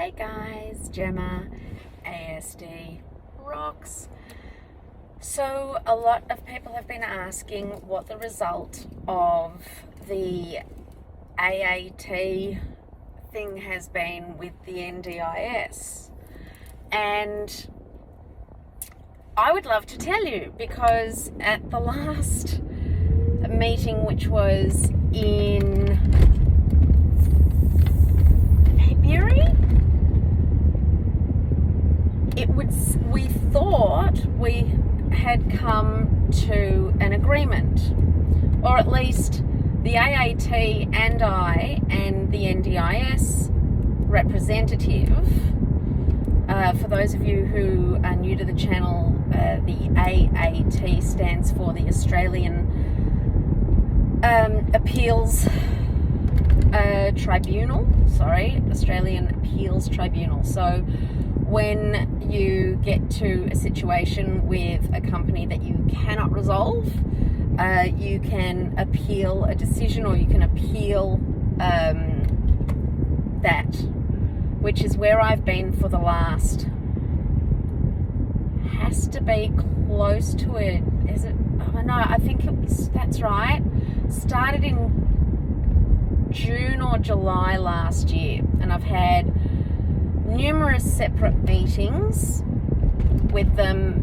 Hey guys, Gemma, ASD rocks. So a lot of people have been asking what the result of the AAT thing has been with the NDIS. And I would love to tell you, because at the last meeting, which was in February, we thought we had come to an agreement, or at least the AAT and I and the NDIS representative. For those of you who are new to the channel, the AAT stands for the Australian Appeals Tribunal. Australian Appeals Tribunal. So when you get to a situation with a company that you cannot resolve, you can appeal a decision, or you can appeal that, which is where I've been for the last, has to be close to it. Is it? Oh no, I think that's right. Started in June or July last year, and I've had numerous separate meetings with them,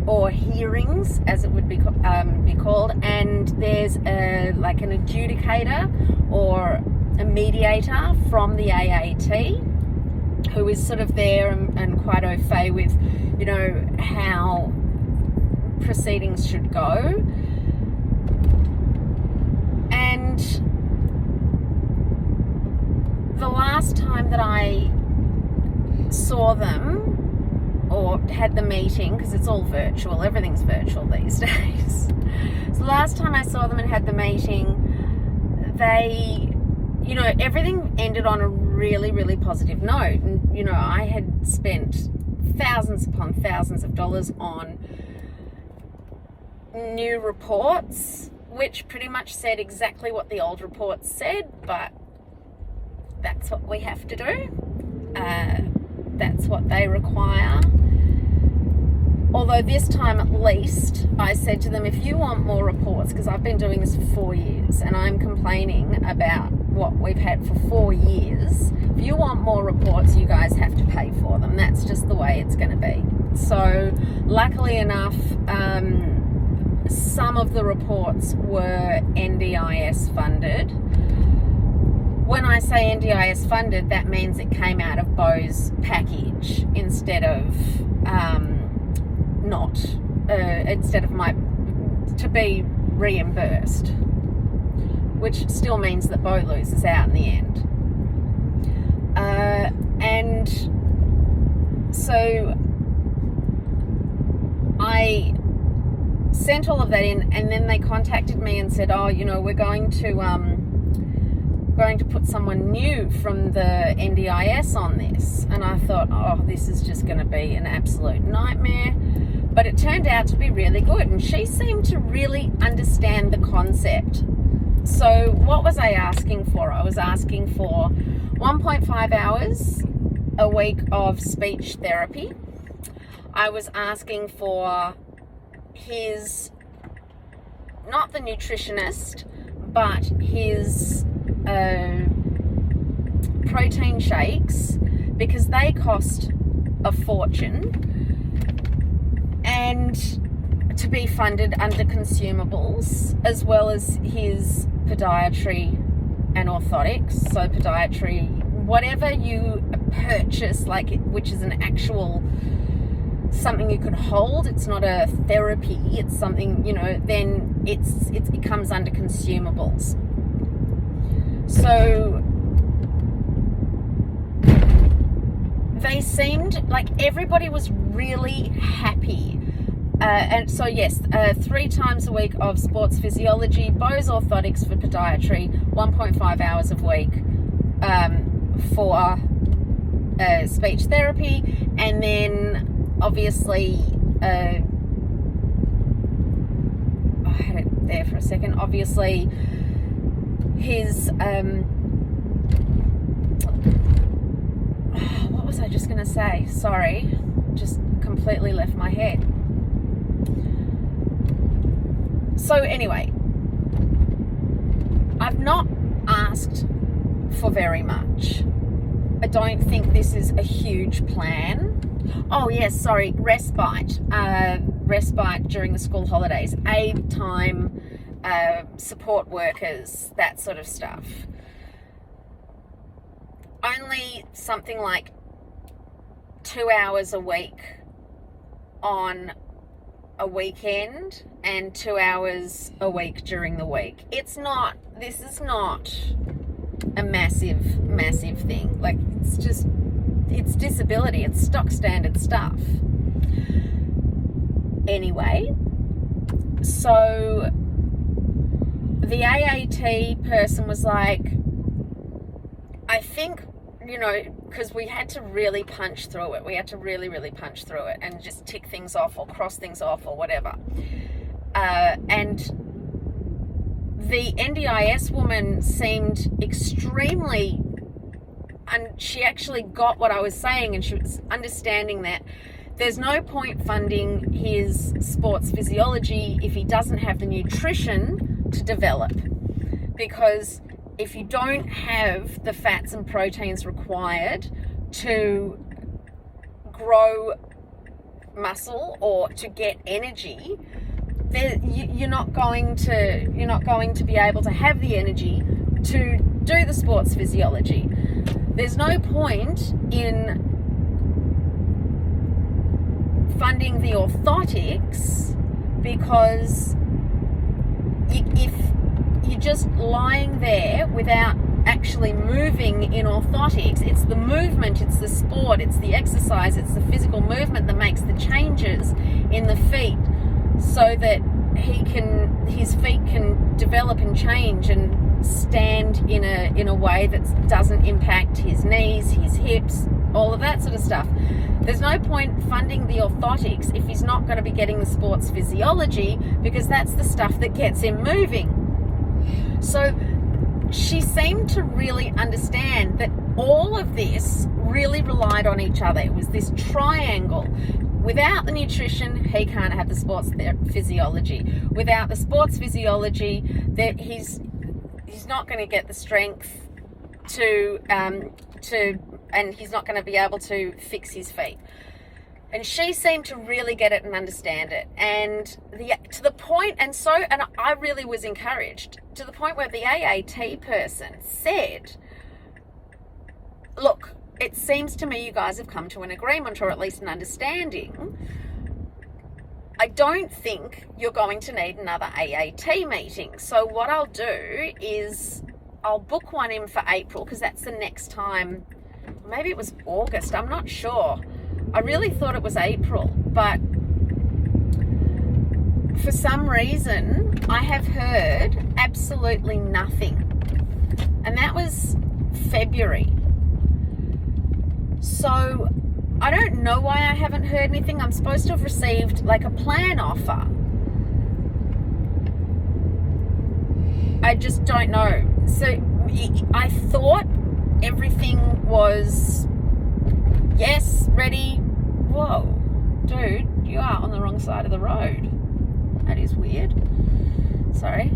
or hearings as it would be called, and there's an adjudicator or a mediator from the AAT who is sort of there and quite au fait with, how proceedings should go. And the last time that I saw them, or had the meeting, because it's all virtual, everything's virtual these days. So the last time I saw them and had the meeting, they, everything ended on a really, really positive note. And, I had spent thousands upon thousands of dollars on new reports, which pretty much said exactly what the old reports said, but that's what we have to do. That's what they require. Although this time at least, I said to them, if you want more reports, because I've been doing this for 4 years and I'm complaining about what we've had for 4 years, if you want more reports, you guys have to pay for them. That's just the way it's going to be. So luckily enough, some of the reports were NDIS funded. When I say NDIS funded, that means it came out of Bo's package instead of to be reimbursed, which still means that Bo loses out in the end. And so I sent all of that in, and then they contacted me and said, we're going to put someone new from the NDIS on this. And I thought, this is just going to be an absolute nightmare. But it turned out to be really good, and she seemed to really understand the concept. So what was I asking for? I was asking for 1.5 hours a week of speech therapy. I was asking for his, not the nutritionist, but his protein shakes, because they cost a fortune, and to be funded under consumables, as well as his podiatry and orthotics. So podiatry, whatever you purchase, which is an actual something you could hold, it's not a therapy, it's something, then it comes under consumables. So they seemed like everybody was really happy. And so yes, 3 times a week of sports physiology, Bo's orthotics for podiatry, 1.5 hours a week for speech therapy, and then obviously, I had it there for a second, obviously his to say? Sorry, just completely left my head. So anyway, I've not asked for very much. I don't think this is a huge plan. Oh yes, sorry, respite during the school holidays, aid time, support workers, that sort of stuff. Only something like 2 hours a week on a weekend and 2 hours a week during the week. This is not a massive thing. Like, it's disability, it's stock standard stuff. Anyway, so the AAT person was like, I think, because we had to really punch through it. We had to really, really punch through it and just tick things off or cross things off or whatever. And the NDIS woman seemed extremely, and she actually got what I was saying, and she was understanding that there's no point funding his sports physiology if he doesn't have the nutrition to develop, because if you don't have the fats and proteins required to grow muscle or to get energy, you're not going to be able to have the energy to do the sports physiology. There's no point in funding the orthotics, because if you're just lying there without actually moving in orthotics, it's the movement, it's the sport, it's the exercise, it's the physical movement that makes the changes in the feet, so that his feet can develop and change and stand in a way that doesn't impact his knees, his hips, all of that sort of stuff. There's no point funding the orthotics if he's not going to be getting the sports physiology, because that's the stuff that gets him moving. So she seemed to really understand that all of this really relied on each other. It was this triangle. Without the nutrition, he can't have the sports physiology. Without the sports physiology, that he's not going to get the strength and he's not going to be able to fix his feet. And she seemed to really get it and understand it. And to the point, and I really was encouraged, to the point where the AAT person said, look, it seems to me you guys have come to an agreement, or at least an understanding. I don't think you're going to need another AAT meeting. So what I'll do is I'll book one in for April, because that's the next time. Maybe it was August, I'm not sure. I really thought it was April, but for some reason I have heard absolutely nothing. And that was February. So I don't know why I haven't heard anything. I'm supposed to have received like a plan offer. I just don't know. So I thought everything was, yes, ready. Whoa, dude, you are on the wrong side of the road. That is weird. Sorry.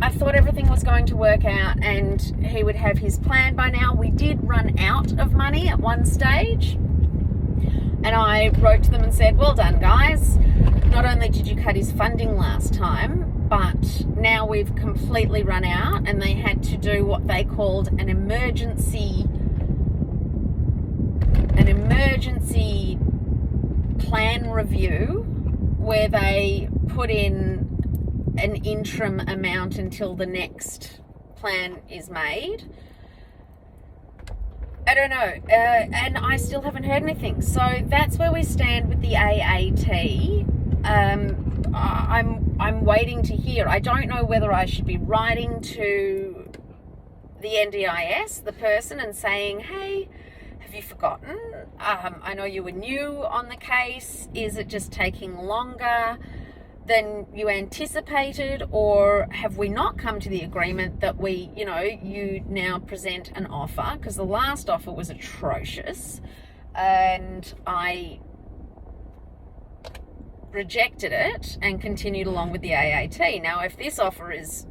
I thought everything was going to work out and he would have his plan by now. We did run out of money at one stage, and I wrote to them and said, well done, guys. Not only did you cut his funding last time, but now we've completely run out, and they had to do what they called an emergency plan review, where they put in an interim amount until the next plan is made. I don't know, and I still haven't heard anything. So that's where we stand with the AAT. I'm waiting to hear. I don't know whether I should be writing to the NDIS, the person, and saying, hey, have you forgotten? I know you were new on the case. Is it just taking longer? than you anticipated, or have we not come to the agreement that you now present an offer? Because the last offer was atrocious and I rejected it and continued along with the AAT. Now, if this offer is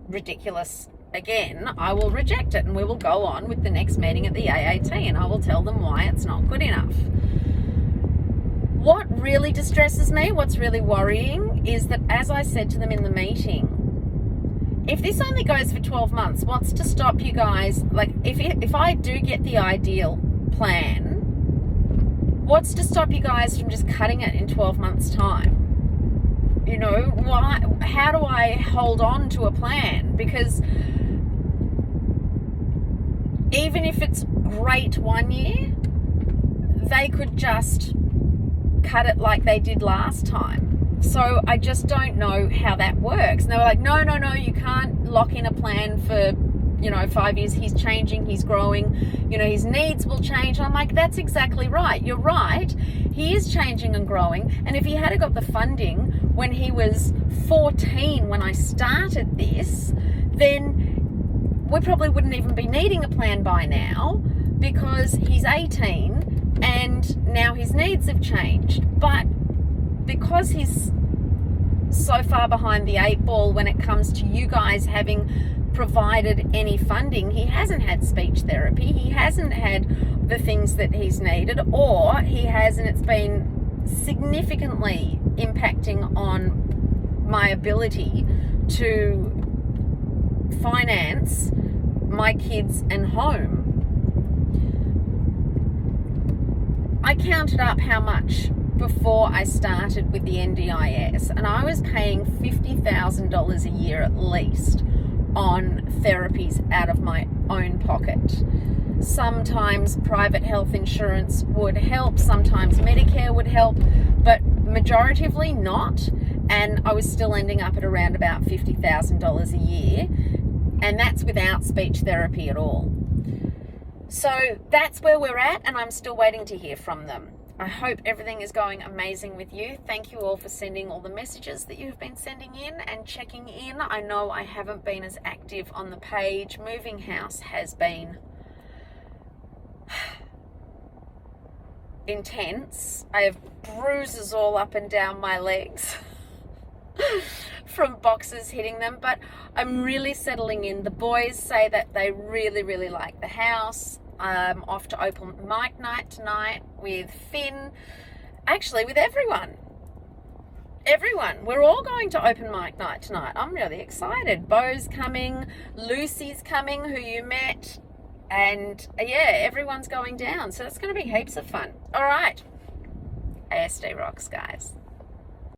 ridiculous again, I will reject it and we will go on with the next meeting at the AAT and I will tell them why it's not good enough. What really distresses me, what's really worrying, is that, as I said to them in the meeting, if this only goes for 12 months, what's to stop you guys, like if I do get the ideal plan, what's to stop you guys from just cutting it in 12 months time? Why? How do I hold on to a plan? Because even if it's great 1 year, they could just cut it like they did last time. So I just don't know how that works. And they were like, no, you can't lock in a plan for 5 years. He's changing, he's growing, his needs will change. I'm like, that's exactly right. You're right. He is changing and growing. And if he had got the funding when he was 14, when I started this, then we probably wouldn't even be needing a plan by now, because he's 18 and now his needs have changed. But because he's so far behind the 8 ball when it comes to you guys having provided any funding, he hasn't had speech therapy, he hasn't had the things that he's needed, or he has, and it's been significantly impacting on my ability to finance my kids and home. I counted up how much before I started with the NDIS, and I was paying $50,000 a year at least on therapies out of my own pocket. Sometimes private health insurance would help, sometimes Medicare would help, but majoritively not. And I was still ending up at around about $50,000 a year, and that's without speech therapy at all. So that's where we're at, and I'm still waiting to hear from them. I hope everything is going amazing with you. Thank you all for sending all the messages that you've been sending in and checking in. I know I haven't been as active on the page. Moving house has been intense. I have bruises all up and down my legs from boxes hitting them, but I'm really settling in. The boys say that they really, really like the house. I'm off to open mic night tonight with Finn, actually with everyone. We're all going to open mic night tonight. I'm really excited. Bo's coming, Lucy's coming, who you met, and everyone's going down, so it's going to be heaps of fun. All right, ASD rocks, guys.